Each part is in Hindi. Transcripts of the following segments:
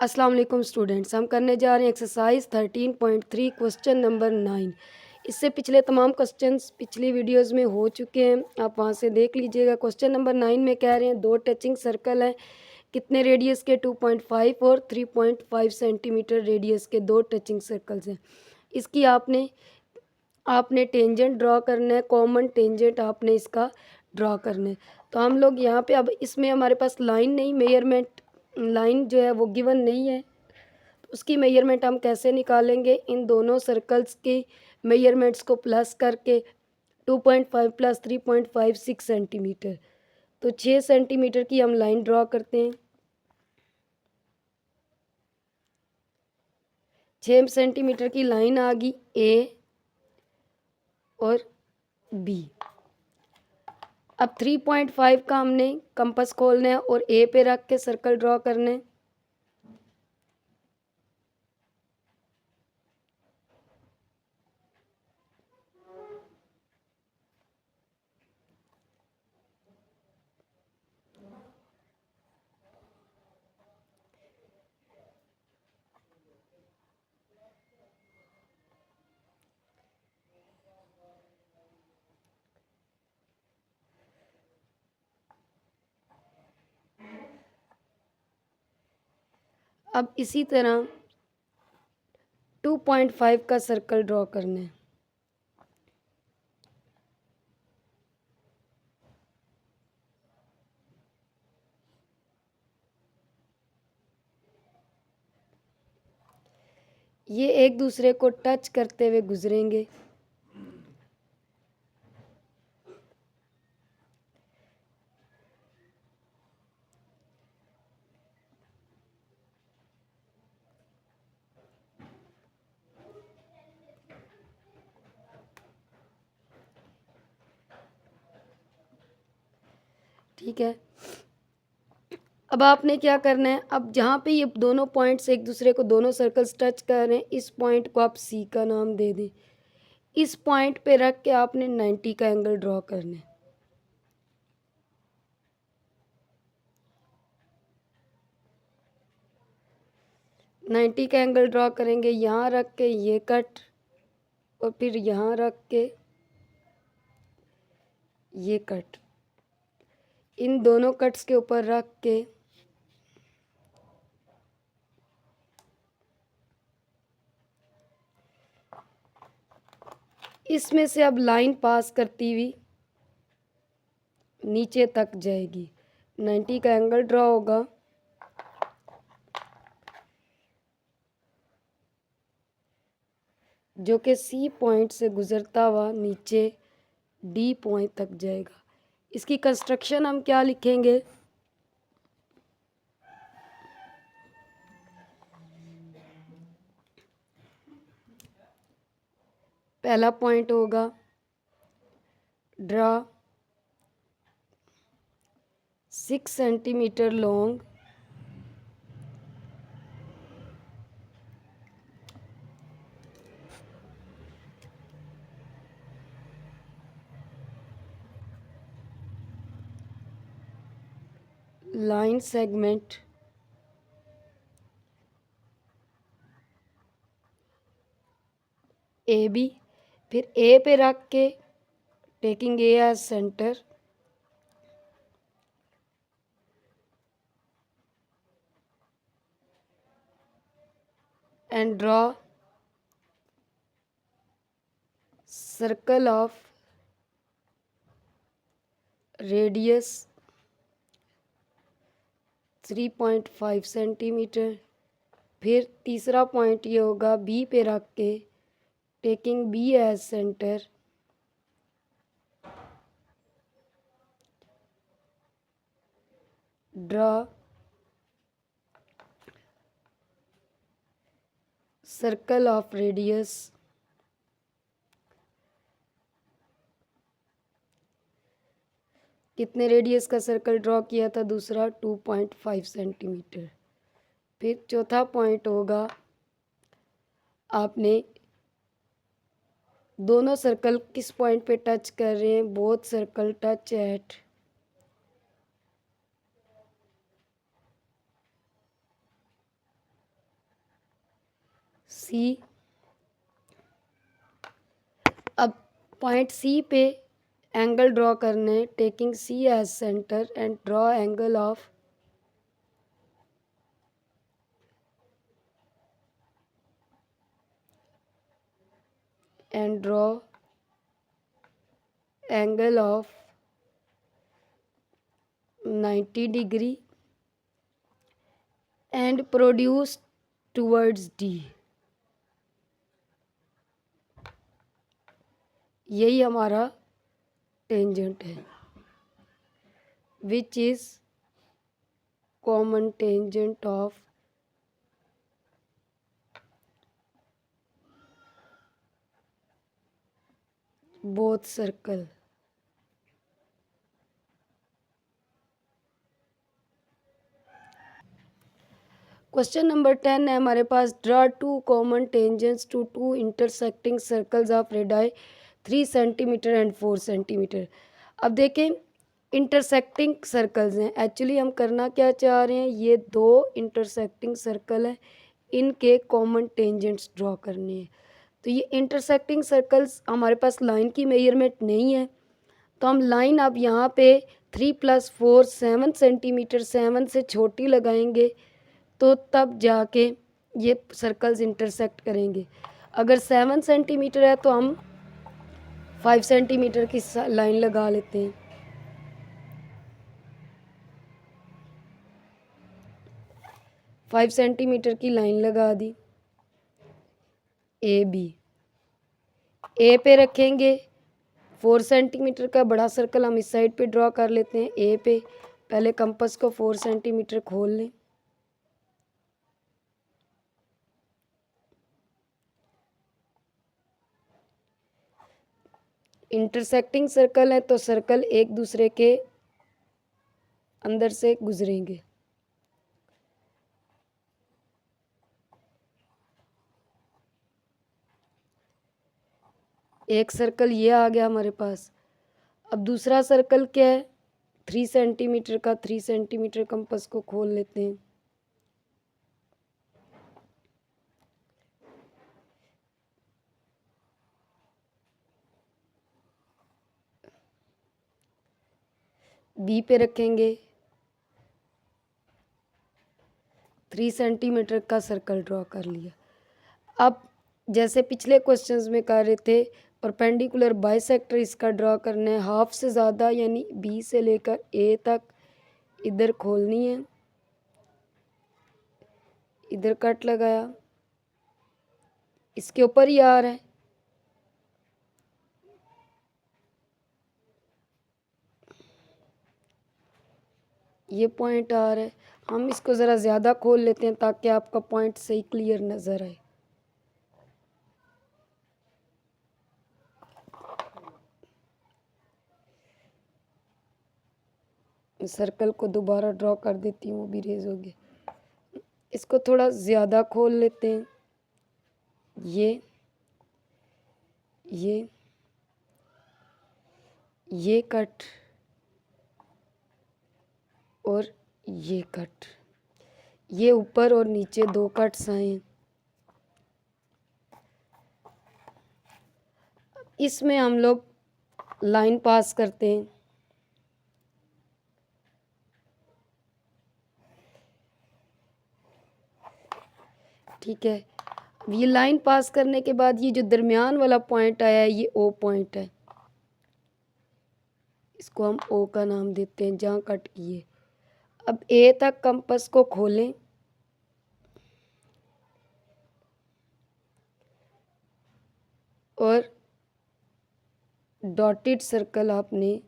अस्सलाम वालेकुम स्टूडेंट्स, हम करने जा रहे हैं एक्सरसाइज 13.3 क्वेश्चन नंबर 9। इससे पिछले तमाम क्वेश्चंस पिछली वीडियोस में हो चुके हैं, आप वहां से देख लीजिएगा। क्वेश्चन नंबर 9 में कह रहे हैं दो टचिंग सर्कल हैं, कितने रेडियस के 2.5 और 3.5 सेंटीमीटर रेडियस के दो टचिंग सर्कल्स हैं। इसकी आपने आपने टेंजेंट ड्रॉ करना है, कॉमन टेंजेंट आपने इसका ड्रॉ करना है। तो हम लोग यहाँ पे अब इसमें हमारे पास लाइन नहीं, मेजरमेंट लाइन जो है वो गिवन नहीं है, तो उसकी मेजरमेंट हम कैसे निकालेंगे? इन दोनों सर्कल्स की मेजरमेंट्स को प्लस करके 2.5 प्लस 3.5 6 सेंटीमीटर, तो 6 सेंटीमीटर की हम लाइन ड्रॉ करते हैं। 6 सेंटीमीटर की लाइन आ गई ए और बी। अब 3.5 का हमने कंपास खोलना है और ए पे रख के सर्कल ड्रॉ करना है। अब इसी तरह 2.5 का सर्कल ड्रॉ करना है। ये एक दूसरे को टच करते हुए गुजरेंगे। ठीक है, अब आपने क्या करना है? अब जहाँ पे ये दोनों पॉइंट्स एक दूसरे को, दोनों सर्कल्स टच कर रहे हैं, इस पॉइंट को आप सी का नाम दे दें। इस पॉइंट पे रख के आपने 90 का एंगल ड्रॉ करना है। नाइन्टी का एंगल ड्रॉ करेंगे, यहाँ रख के ये कट और फिर यहाँ रख के ये कट, इन दोनों कट्स के ऊपर रख के इसमें से अब लाइन पास करती हुई नीचे तक जाएगी। 90 का एंगल ड्रॉ होगा, जो कि सी पॉइंट से गुजरता हुआ नीचे डी पॉइंट तक जाएगा। इसकी कंस्ट्रक्शन हम क्या लिखेंगे? पहला पॉइंट होगा draw 6 centimetre long line segment A B, फिर ए पे रख के taking A as centre and draw circle of radius 3.5 centimetre. फिर तीसरा पॉइंट ये होगा बी पे रख के taking B as centre draw circle of radius कितने रेडियस का सर्कल ड्रॉ किया था? दूसरा 2.5 सेंटीमीटर। फिर चौथा पॉइंट होगा, आपने दोनों सर्कल किस पॉइंट पे टच कर रहे हैं? Both circle touch at C. अब पॉइंट सी पे एंगल ड्रॉ करने, taking C as centre and draw angle of and draw angle of 90 degree and produce towards D। यही हमारा टेंजेंट है, which is common tangent of both circle. Question number 10 है हमारे पास, draw two common tangents to two intersecting circles of radii 3 centimetre and 4 centimetre. अब देखें, इंटरसेक्टिंग सर्कल्स हैं, एक्चुअली हम करना क्या चाह रहे हैं, ये दो इंटरसेक्टिंग सर्कल है, इनके कॉमन टेंजेंट्स ड्रॉ करने हैं। तो ये इंटरसेक्टिंग सर्कल्स हमारे पास लाइन की मेजरमेंट नहीं है, तो हम लाइन अब यहाँ पे 3 + 4 7 सेंटीमीटर, 7 से छोटी लगाएंगे तो तब जाके ये सर्कल्स इंटरसेक्ट करेंगे। अगर 7 सेंटीमीटर है तो हम 5 सेंटीमीटर की लाइन लगा लेते हैं। फाइव सेंटीमीटर की लाइन लगा दी, ए बी। ए पे रखेंगे 4 सेंटीमीटर का बड़ा सर्कल हम इस साइड पे ड्रॉ कर लेते हैं। ए पे पहले कंपास को 4 सेंटीमीटर खोल लें, इंटरसेक्टिंग सर्कल है तो सर्कल एक दूसरे के अंदर से गुजरेंगे। एक सर्कल ये आ गया हमारे पास। अब दूसरा सर्कल क्या है, 3 सेंटीमीटर का, 3 सेंटीमीटर कंपास को खोल लेते हैं। बी पे रखेंगे, 3 सेंटीमीटर का सर्कल ड्रॉ कर लिया। अब जैसे पिछले क्वेश्चंस में कर रहे थे, परपेंडिकुलर बाइसेक्टर इसका ड्रॉ करना है, हाफ से ज़्यादा यानी बी से लेकर ए तक इधर खोलनी है, इधर कट लगाया, इसके ऊपर ही आ रहा है, ये पॉइंट आ रहा है। हम इसको ज़रा ज़्यादा खोल लेते हैं ताकि आपका पॉइंट सही क्लियर नज़र आए। सर्कल को दोबारा ड्रॉ कर देती हूँ, वो भी रेज हो गया। इसको थोड़ा ज़्यादा खोल लेते हैं, ये कट और ये कट, ये ऊपर और नीचे 2 कट्स आए। इसमें हम लोग लाइन पास करते हैं, ठीक है। ये लाइन पास करने के बाद ये जो दरमियान वाला पॉइंट आया है, ये ओ पॉइंट है, इसको हम ओ का नाम देते हैं, जहाँ कट किए। अब ए तक कंपास को खोलें और डॉटेड सर्कल आपने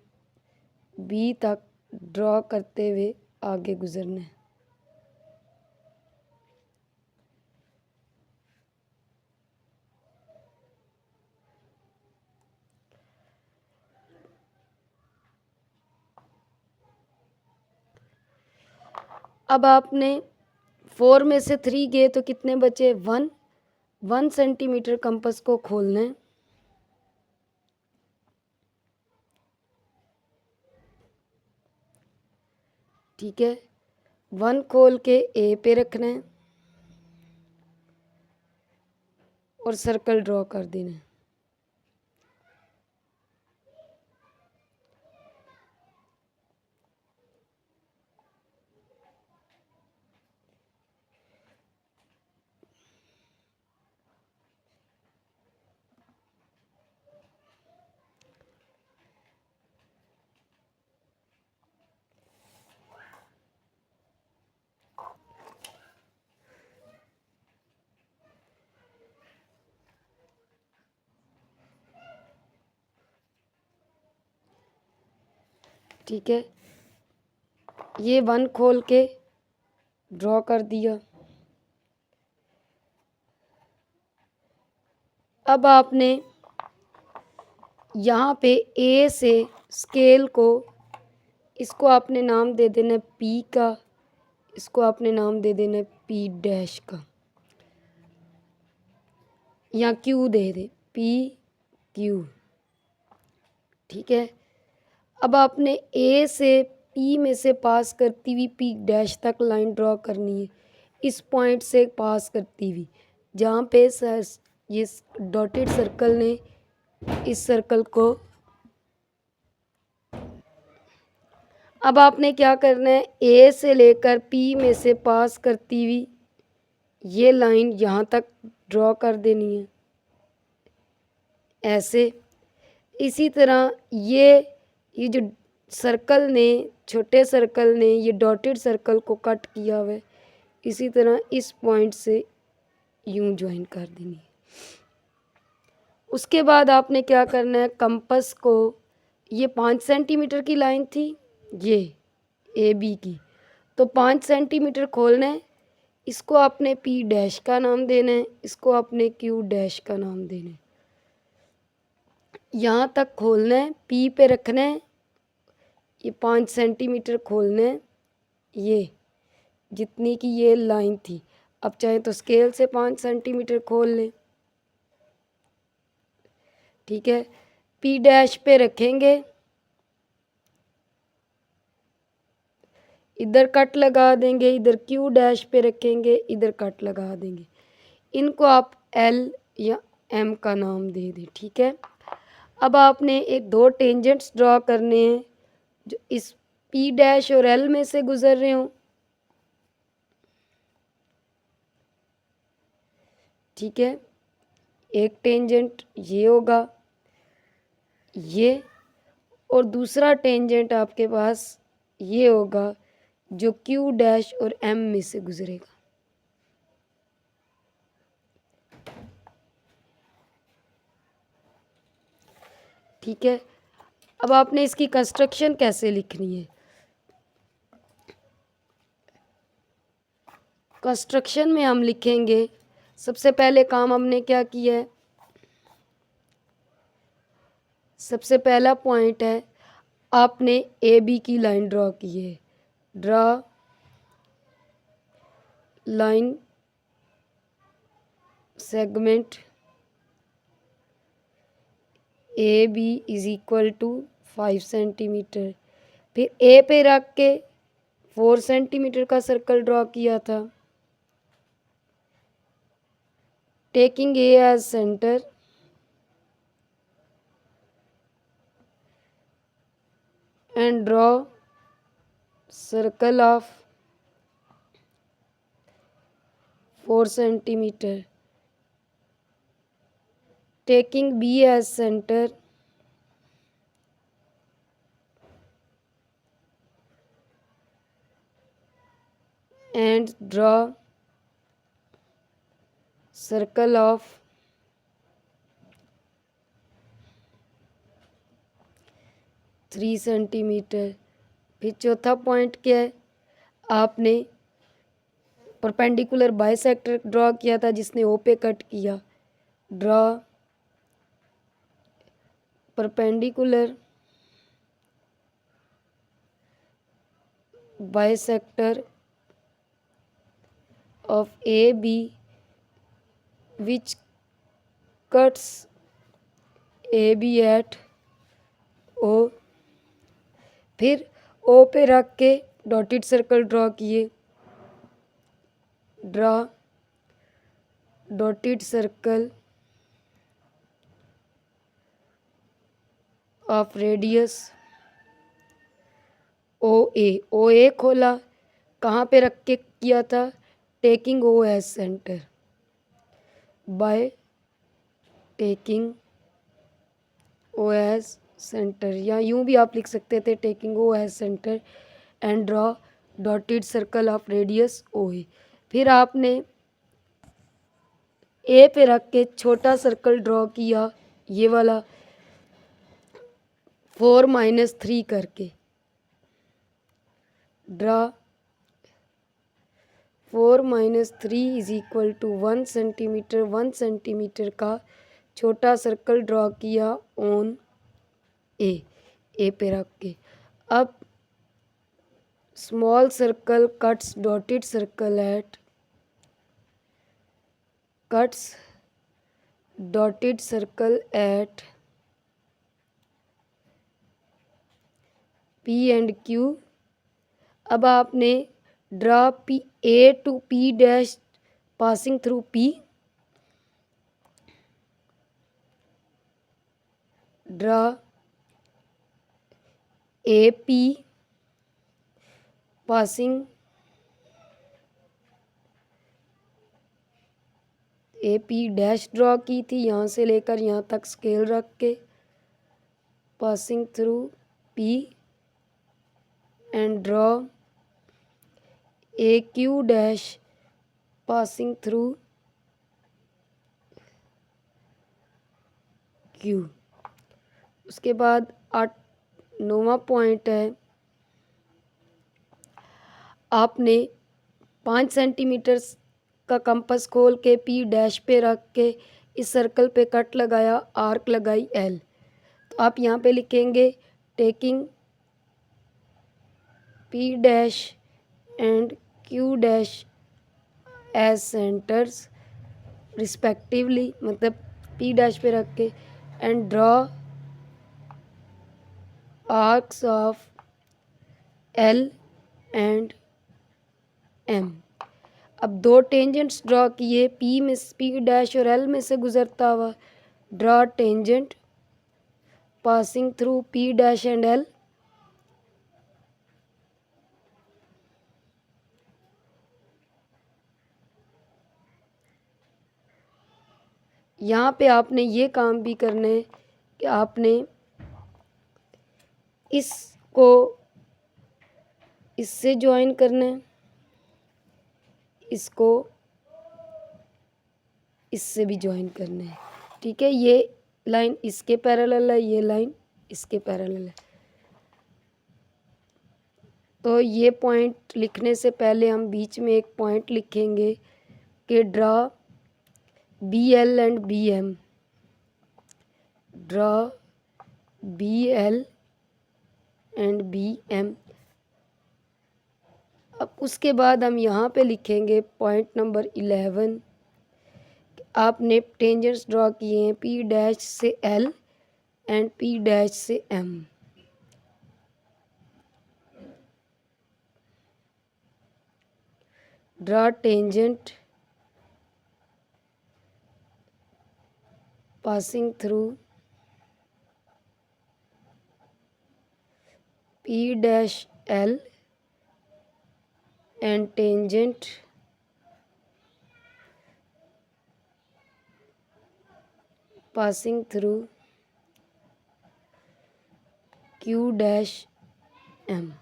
बी तक ड्रॉ करते हुए आगे गुजरना है। अब आपने 4 में से 3 गए तो कितने बचे, 1 सेंटीमीटर कंपास को खोलना है, ठीक है। 1 खोल के ए पे रखना है, और सर्कल ड्रॉ कर देना है। ठीक है, ये 1 खोल के ड्रॉ कर दिया। अब आपने यहाँ पे ए से स्केल को, इसको आपने नाम दे देना है पी का, इसको आपने नाम दे देना है पी डैश का, या क्यू दे दे, पी क्यू। ठीक है, अब आपने ए से पी में से पास करती हुई पी डैश तक लाइन ड्रॉ करनी है, इस पॉइंट से पास करती हुई, जहाँ पे ये डॉटेड सर्कल ने इस सर्कल को। अब आपने क्या करना है, ए से लेकर पी में से पास करती हुई ये लाइन यहाँ तक ड्रॉ कर देनी है ऐसे। इसी तरह ये जो सर्कल ने, छोटे सर्कल ने ये डॉटेड सर्कल को कट किया हुआ है, इसी तरह इस पॉइंट से यूं ज्वाइन कर देनी है। उसके बाद आपने क्या करना है, कंपास को, ये 5 सेंटीमीटर की लाइन थी ये ए बी की, तो 5 सेंटीमीटर खोलना है, इसको आपने पी डैश का नाम देना है, इसको आपने क्यू डैश का नाम देना है। यहाँ तक खोलना है, पी पे रखना है, ये 5 सेंटीमीटर खोलना है, ये जितनी की ये लाइन थी। अब चाहे तो स्केल से 5 सेंटीमीटर खोल लें। ठीक है, पी डैश पे रखेंगे, इधर कट लगा देंगे, इधर क्यू डैश पे रखेंगे, इधर कट लगा देंगे। इनको आप एल या एम का नाम दे दें। ठीक है, अब आपने एक 2 टेंजेंट्स ड्रॉ करने हैं जो इस पी डैश और एल में से गुजर रहे हों। ठीक है, एक टेंजेंट ये होगा ये, और दूसरा टेंजेंट आपके पास ये होगा जो क्यू डैश और एम में से गुजरेगा। ठीक है, अब आपने इसकी कंस्ट्रक्शन कैसे लिखनी है। कंस्ट्रक्शन में हम लिखेंगे, सबसे पहले काम हमने क्या किया है, सबसे पहला पॉइंट है आपने ए बी की लाइन ड्रॉ की है। Draw line segment A B is equal to 5 centimetre. फिर ए पे रख के 4 सेंटीमीटर का सर्कल ड्रॉ किया था, taking A as centre and draw circle of 4 centimeter, taking B as center and draw circle of 3 centimetre. फिर चौथा पॉइंट क्या है, आपने परपेंडिकुलर बाइसेक्टर ड्रॉ किया था जिसने ओ पे कट किया। Draw perpendicular bisector of AB which cuts AB at O। फिर O पे रख के डॉटेड सर्कल ड्रॉ किए। Draw dotted circle of radius O A खोला, कहाँ पे रख के किया था, taking O as centre, by taking O as centre, या यूं भी आप लिख सकते थे taking O as centre and draw dotted circle of radius O A. फिर आपने ए पे रख के छोटा सर्कल ड्रॉ किया, ये वाला 4 - 3 करके, draw 4 - 3 is equal to 1 centimetre. 1 centimetre का छोटा सर्कल ड्रॉ किया ऑन ए पे रख के। अब small circle cuts dotted circle at P and Q. अब आपने draw P A to P dash passing through P, draw A P passing A P dash draw की थी, यहाँ से लेकर यहाँ तक स्केल रख के, passing through P and draw a Q dash passing through Q. उसके बाद 9वां पॉइंट है, आपने 5 सेंटीमीटर का कंपास खोल के पी डैश पे रख के इस सर्कल पे कट लगाया, आर्क लगाई एल। तो आप यहाँ पे लिखेंगे taking P dash and Q dash as centres respectively, मतलब पी डैश पे रख के, and draw arcs of L and M. अब 2 टेंजेंट्स ड्रॉ किए, पी डैश और एल में से गुजरता हुआ, draw tangent passing through P dash and L. यहाँ पे आपने ये काम भी करना है कि आपने इसको इससे ज्वाइन करना है, इसको इससे भी ज्वाइन करना है। ठीक है, ये लाइन इसके पैरेलल है, ये लाइन इसके पैरेलल है। तो ये पॉइंट लिखने से पहले हम बीच में एक पॉइंट लिखेंगे कि draw B L and B M, draw B L and B M. अब उसके बाद हम यहाँ पे लिखेंगे पॉइंट नंबर 11, आपने टेंजेंट्स ड्रॉ किए हैं पी डैश से एल एंड पी डैश से M. Draw tangent passing through P dash L and tangent passing through Q dash M.